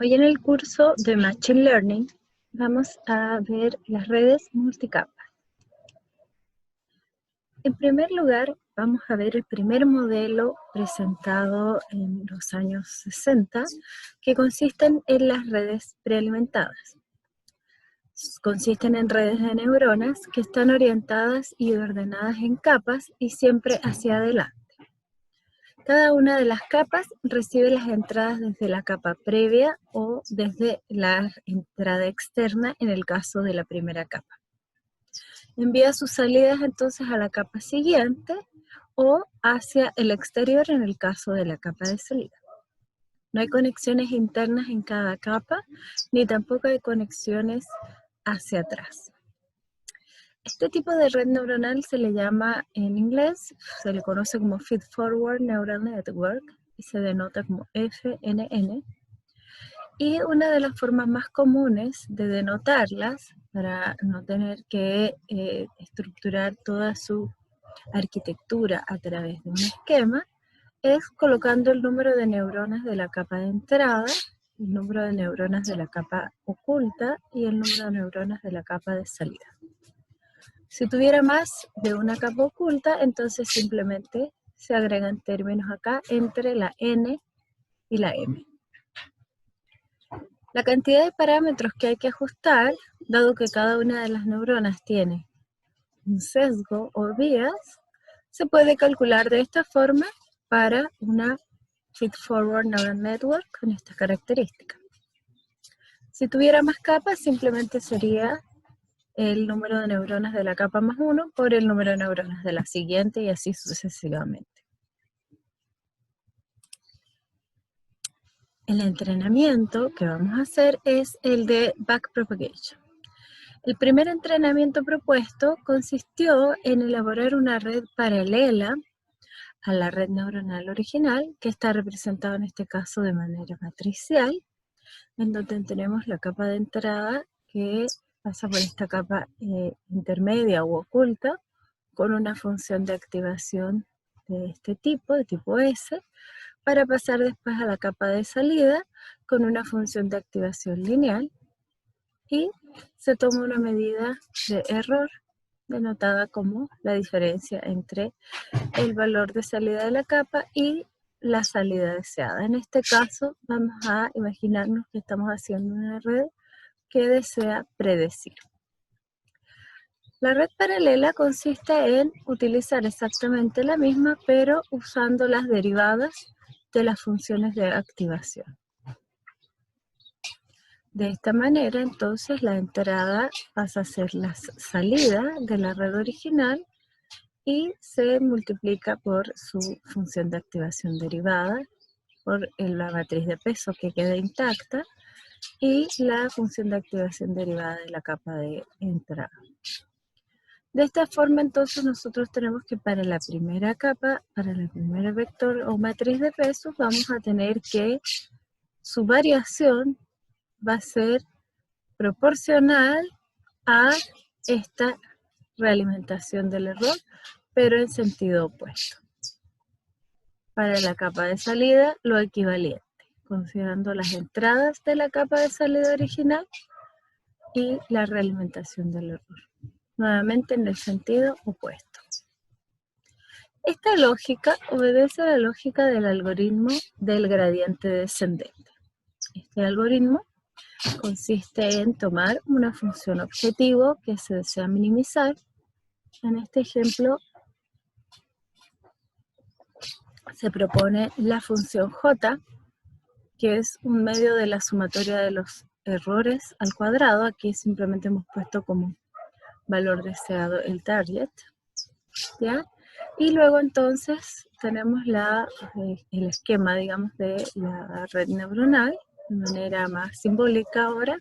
Hoy en el curso de Machine Learning vamos a ver las redes multicapa. En primer lugar, vamos a ver el primer modelo presentado en los años 60, que consisten en las redes prealimentadas. Consisten en redes de neuronas que están orientadas y ordenadas en capas y siempre hacia adelante. Cada una de las capas recibe las entradas desde la capa previa o desde la entrada externa en el caso de la primera capa. Envía sus salidas entonces a la capa siguiente o hacia el exterior en el caso de la capa de salida. No hay conexiones internas en cada capa, ni tampoco hay conexiones hacia atrás. Este tipo de red neuronal se le llama en inglés, se le conoce como Feed Forward Neural Network y se denota como FNN. Y una de las formas más comunes de denotarlas, para no tener que estructurar toda su arquitectura a través de un esquema, es colocando el número de neuronas de la capa de entrada, el número de neuronas de la capa oculta y el número de neuronas de la capa de salida. Si tuviera más de una capa oculta, entonces simplemente se agregan términos acá entre la N y la M. La cantidad de parámetros que hay que ajustar, dado que cada una de las neuronas tiene un sesgo o vías, se puede calcular de esta forma para una Feed-Forward Neural Network con esta característica. Si tuviera más capas, simplemente sería el número de neuronas de la capa más 1 por el número de neuronas de la siguiente y así sucesivamente. El entrenamiento que vamos a hacer es el de backpropagation. El primer entrenamiento propuesto consistió en elaborar una red paralela a la red neuronal original, que está representada en este caso de manera matricial, en donde tenemos la capa de entrada que pasa por esta capa intermedia u oculta, con una función de activación de este tipo, de tipo S, para pasar después a la capa de salida con una función de activación lineal, y se toma una medida de error denotada como la diferencia entre el valor de salida de la capa y la salida deseada. En este caso vamos a imaginarnos que estamos haciendo una red que desea predecir. La red paralela consiste en utilizar exactamente la misma, pero usando las derivadas de las funciones de activación. De esta manera, entonces, la entrada pasa a ser la salida de la red original y se multiplica por su función de activación derivada, por la matriz de peso que queda intacta y la función de activación derivada de la capa de entrada. De esta forma, entonces, nosotros tenemos que para la primera capa, para el primer vector o matriz de pesos, vamos a tener que su variación va a ser proporcional a esta realimentación del error, pero en sentido opuesto. Para la capa de salida, lo equivalente, considerando las entradas de la capa de salida original y la realimentación del error, nuevamente en el sentido opuesto. Esta lógica obedece a la lógica del algoritmo del gradiente descendente. Este algoritmo consiste en tomar una función objetivo que se desea minimizar. En este ejemplo se propone la función j, que es un medio de la sumatoria de los errores al cuadrado. Aquí simplemente hemos puesto como valor deseado el target, ¿ya? Y luego entonces tenemos el esquema, digamos, de la red neuronal, de manera más simbólica ahora,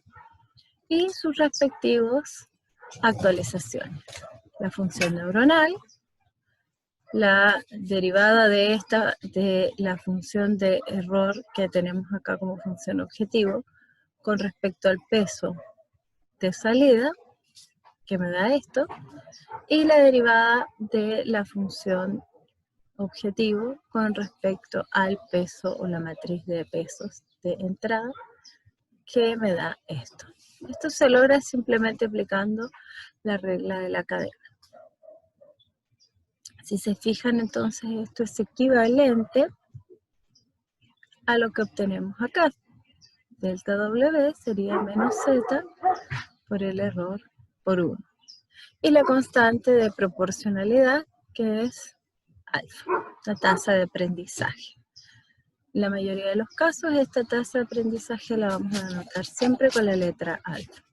y sus respectivos actualizaciones. La función neuronal, la derivada de la función de error que tenemos acá como función objetivo con respecto al peso de salida, que me da esto, y la derivada de la función objetivo con respecto al peso o la matriz de pesos de entrada, que me da esto. Esto se logra simplemente aplicando la regla de la cadena. Si se fijan, entonces esto es equivalente a lo que obtenemos acá. Delta W sería menos Z por el error por 1. Y la constante de proporcionalidad, que es alfa, la tasa de aprendizaje. En la mayoría de los casos, esta tasa de aprendizaje la vamos a anotar siempre con la letra alfa.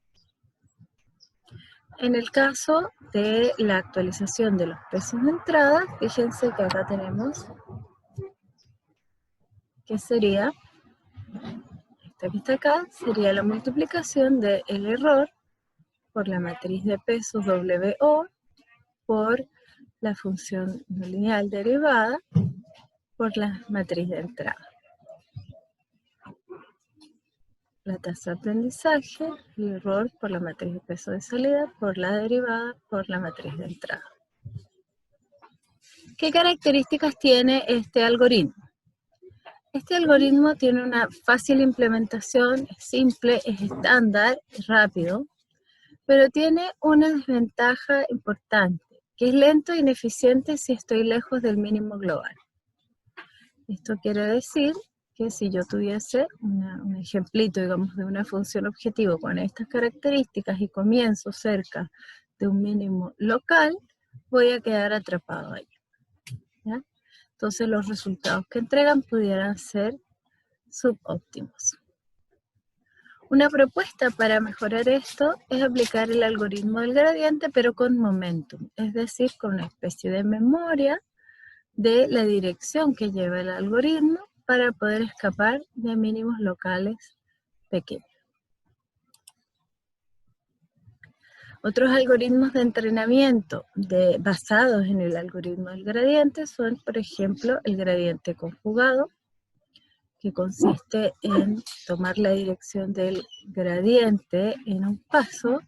En el caso de la actualización de los pesos de entrada, fíjense que acá tenemos que sería, esta que está acá, sería la multiplicación del error por la matriz de pesos WO por la función no lineal derivada por la matriz de entrada. La tasa de aprendizaje, el error por la matriz de peso de salida, por la derivada, por la matriz de entrada. ¿Qué características tiene este algoritmo? Este algoritmo tiene una fácil implementación, es simple, es estándar, es rápido, pero tiene una desventaja importante, que es lento e ineficiente si estoy lejos del mínimo global. Esto quiere decir que si yo tuviese un ejemplito, digamos, de una función objetivo con estas características y comienzo cerca de un mínimo local, voy a quedar atrapado ahí, ¿ya? Entonces los resultados que entregan pudieran ser subóptimos. Una propuesta para mejorar esto es aplicar el algoritmo del gradiente, pero con momentum, es decir, con una especie de memoria de la dirección que lleva el algoritmo para poder escapar de mínimos locales pequeños. Otros algoritmos de entrenamiento basados en el algoritmo del gradiente son, por ejemplo, el gradiente conjugado, que consiste en tomar la dirección del gradiente en un paso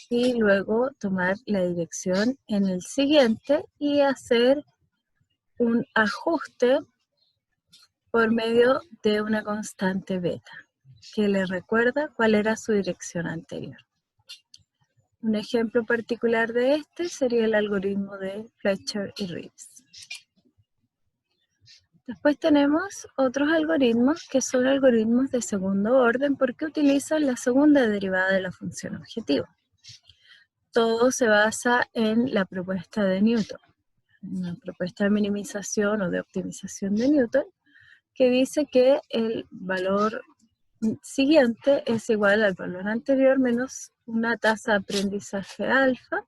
y luego tomar la dirección en el siguiente y hacer un ajuste por medio de una constante beta, que le recuerda cuál era su dirección anterior. Un ejemplo particular de este sería el algoritmo de Fletcher y Rives. Después tenemos otros algoritmos que son algoritmos de segundo orden porque utilizan la segunda derivada de la función objetivo. Todo se basa en la propuesta de Newton, una propuesta de minimización o de optimización de Newton, que dice que el valor siguiente es igual al valor anterior menos una tasa de aprendizaje alfa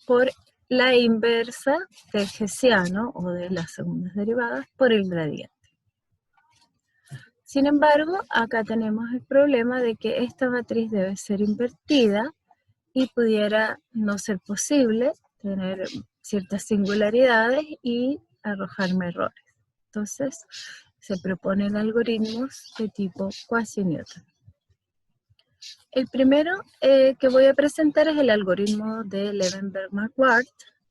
por la inversa del hessiano o de las segundas derivadas por el gradiente. Sin embargo, acá tenemos el problema de que esta matriz debe ser invertida y pudiera no ser posible tener ciertas singularidades y arrojarme errores. Entonces, se proponen algoritmos de tipo quasi-Newton. El primero que voy a presentar es el algoritmo de Levenberg-McWard,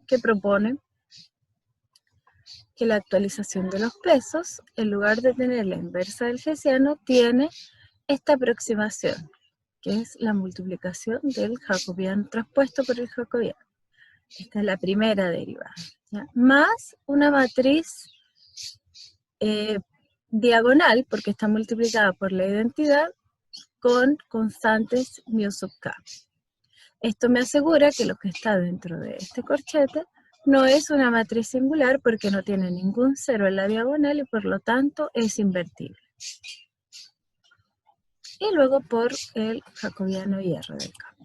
que propone que la actualización de los pesos, en lugar de tener la inversa del hessiano, tiene esta aproximación, que es la multiplicación del jacobiano traspuesto por el jacobiano. Esta es la primera derivada, ¿ya? Más una matriz diagonal, porque está multiplicada por la identidad, con constantes mu sub k. Esto me asegura que lo que está dentro de este corchete no es una matriz singular porque no tiene ningún cero en la diagonal y por lo tanto es invertible. Y luego por el jacobiano IR del K.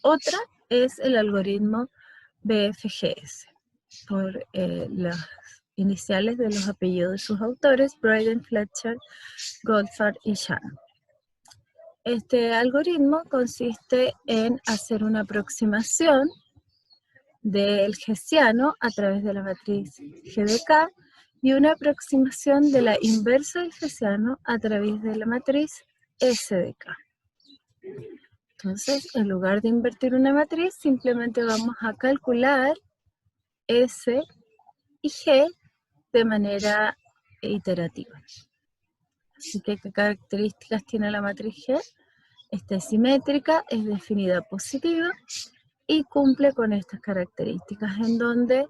Otra es el algoritmo BFGS, por las iniciales de los apellidos de sus autores, Braden, Fletcher, Goldfarb y Shannon. Este algoritmo consiste en hacer una aproximación del hessiano a través de la matriz G de K y una aproximación de la inversa del hessiano a través de la matriz S de K. Entonces, en lugar de invertir una matriz, simplemente vamos a calcular S y G de manera iterativa. ¿Y qué características tiene la matriz G? Esta es simétrica, es definida positiva y cumple con estas características en donde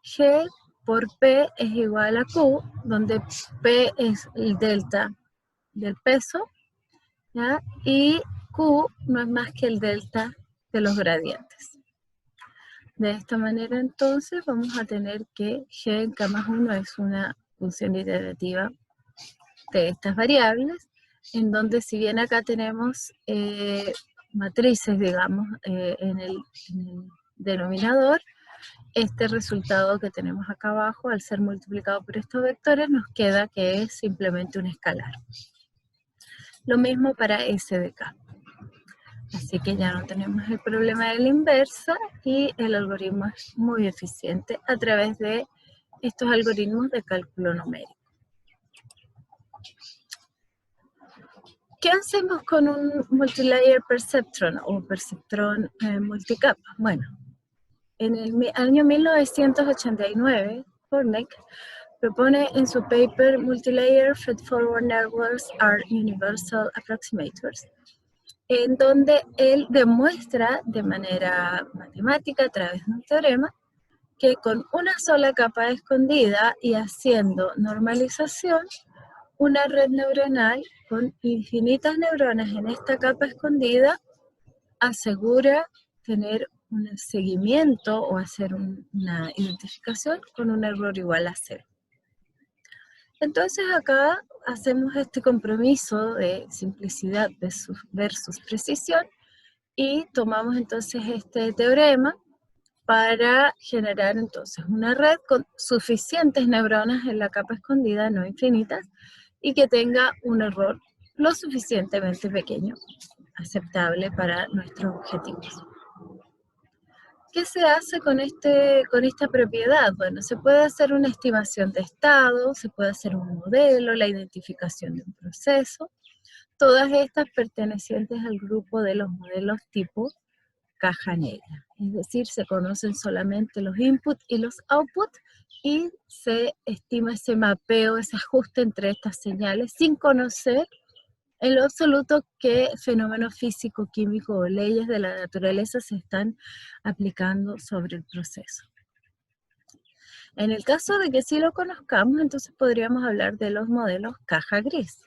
G por P es igual a Q, donde P es el delta del peso, ¿ya? Y Q no es más que el delta de los gradientes. De esta manera entonces vamos a tener que G en K más 1 es una función iterativa de estas variables, en donde si bien acá tenemos matrices, digamos, en el denominador, este resultado que tenemos acá abajo, al ser multiplicado por estos vectores, nos queda que es simplemente un escalar. Lo mismo para S de K. Así que ya no tenemos el problema de la inversa y el algoritmo es muy eficiente a través de estos algoritmos de cálculo numérico. ¿Qué hacemos con un multilayer perceptron o perceptrón multicapa? Bueno, en el año 1989, Horneck propone en su paper Multilayer Feedforward Networks are Universal Approximators, en donde él demuestra de manera matemática a través de un teorema que con una sola capa escondida y haciendo normalización, una red neuronal con infinitas neuronas en esta capa escondida asegura tener un seguimiento o hacer una identificación con un error igual a 0. Entonces acá hacemos este compromiso de simplicidad versus precisión y tomamos entonces este teorema para generar entonces una red con suficientes neuronas en la capa escondida, no infinitas, y que tenga un error lo suficientemente pequeño, aceptable para nuestros objetivos. ¿Qué se hace con esta propiedad? Bueno, se puede hacer una estimación de estado, se puede hacer un modelo, la identificación de un proceso, todas estas pertenecientes al grupo de los modelos tipo caja negra. Es decir, se conocen solamente los inputs y los outputs y se estima ese mapeo, ese ajuste entre estas señales sin conocer en lo absoluto qué fenómenos físico, químico o leyes de la naturaleza se están aplicando sobre el proceso. En el caso de que sí lo conozcamos, entonces podríamos hablar de los modelos caja gris,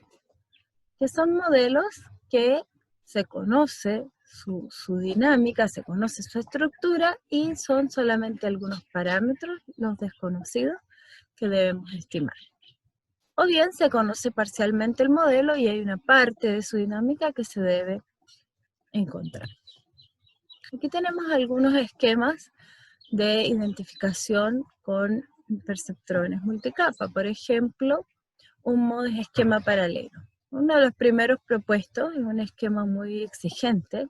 que son modelos que se conoce su dinámica, se conoce su estructura y son solamente algunos parámetros, los desconocidos, que debemos estimar. O bien se conoce parcialmente el modelo y hay una parte de su dinámica que se debe encontrar. Aquí tenemos algunos esquemas de identificación con perceptrones multicapa. Por ejemplo, un esquema paralelo. Uno de los primeros propuestos es un esquema muy exigente.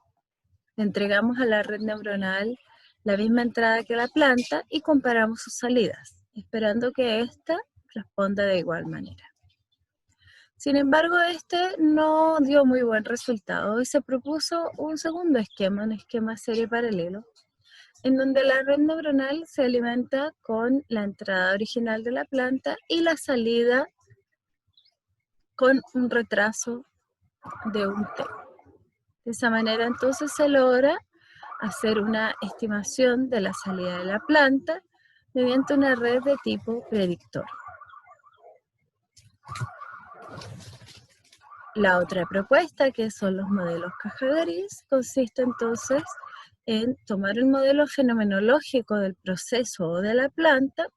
Entregamos a la red neuronal la misma entrada que la planta y comparamos sus salidas, esperando que ésta responda de igual manera. Sin embargo, este no dio muy buen resultado y se propuso un segundo esquema, un esquema serie paralelo, en donde la red neuronal se alimenta con la entrada original de la planta y la salida con un retraso de un T. De esa manera entonces se logra hacer una estimación de la salida de la planta mediante una red de tipo predictor. La otra propuesta, que son los modelos caja gris, consiste entonces en tomar el modelo fenomenológico del proceso o de la planta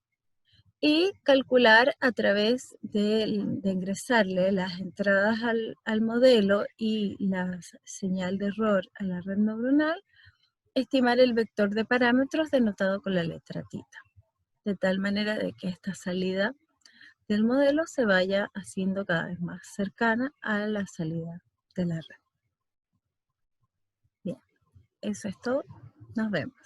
y calcular a través de ingresarle las entradas al modelo y la señal de error a la red neuronal, estimar el vector de parámetros denotado con la letra tita, de tal manera de que esta salida del modelo se vaya haciendo cada vez más cercana a la salida de la red. Bien, eso es todo. Nos vemos.